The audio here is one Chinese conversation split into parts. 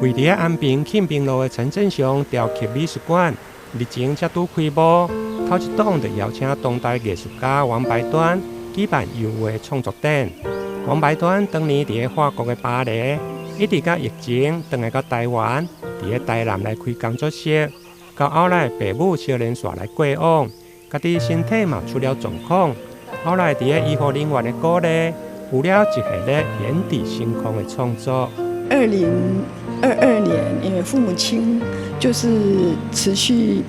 位伫安平庆平路的陈振祥雕刻美术馆，日前才拄开幕，头一档就邀请当代艺术家王白端举办油画创作展。王白端当年伫法国的巴黎，一直到疫情回来到台湾，伫台南来开工作室。到后来，父母小年煞来过往，家己身体嘛出了状况。后来伫医护人员的鼓励，有了一系列眼底星空的创作。2022年，因为父母亲就是持续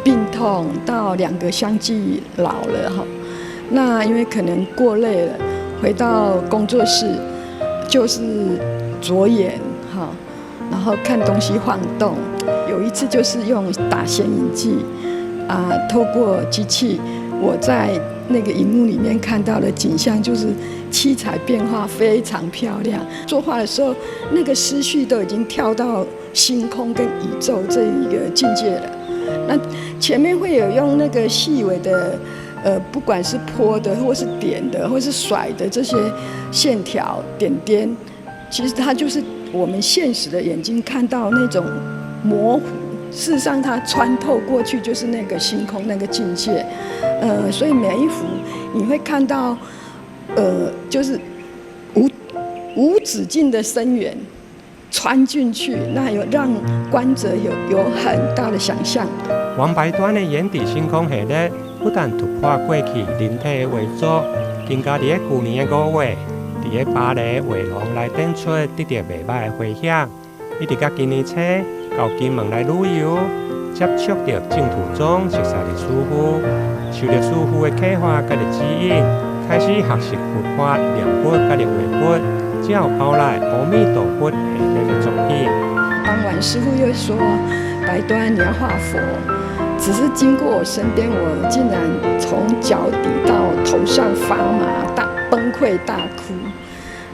病痛，到2个相继老了哈。那因为可能过累了，回到工作室就是着眼哈，然后看东西晃动。有一次就是用打显影剂透过机器，我在那个荧幕里面看到的景象就是七彩变化非常漂亮。作画的时候，那个思绪都已经跳到星空跟宇宙这一个境界了。那前面会有用那个细微的不管是泼的或是点的或是甩的这些线条点点，其实它就是我们现实的眼睛看到那种模糊，事实上它穿透过去就是那个星空那个境界。所以每一幅你会看到就是无止境的深远穿进去，那有让观者有很大的想象。王白端的眼底星空系列不但突破过去人体的画作，更加伫去年的5月，伫巴黎画廊来展出得到袂歹的回响，一直到今年初到金门来旅游，接触到净土宗熟悉的师傅，受到师傅的启发甲指引，开始学习绘画、念佛甲画笔，才有后来阿弥陀佛系列的作品。当晚师傅又说：“白端，你要画佛。”只是经过我身边，我竟然从脚底到头上发麻、大崩溃、大哭，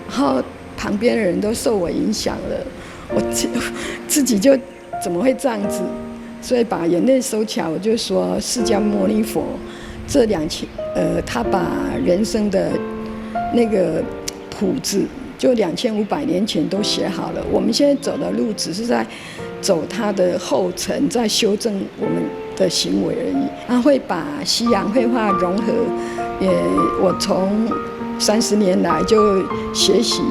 然后旁边的人都受我影响了，我自己就怎么会这样子？所以把眼泪收起来，我就说释迦牟尼佛这他把人生的那个谱子就2500年前都写好了，我们现在走的路只是在走它的后尘，在修正我们的行为而已。他会把西洋绘画融合，我从30年来就学习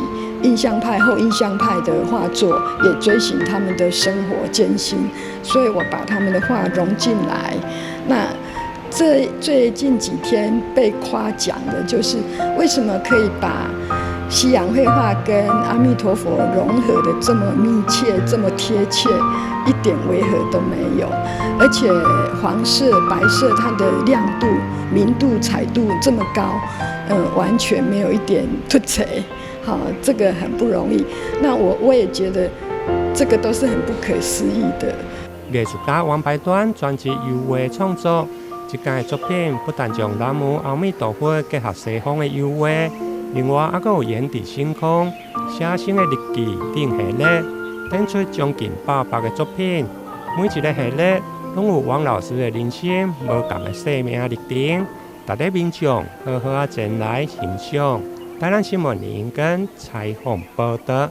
印象派、后印象派的画作，也追寻他们的生活艰辛，所以我把他们的画融进来。那最近几天被夸奖的就是为什么可以把西洋绘画跟阿弥陀佛融合的这么密切、这么贴切，一点违和都没有，而且黄色、白色它的亮度、明度、彩度这么高，完全没有一点突兀，好，这个很不容易。那我也觉得这个都是很不可思议的。艺术家王白端专辑油画创作，这件作品不但将南无阿弥陀佛结合西方的油画。另外，还有眼底星空、写生的日记等系列，展出将近800个作品。每一个系列拢有王老师的人生无同的生命历程，值得民众好好前来欣赏。台南新闻林跟采访报道。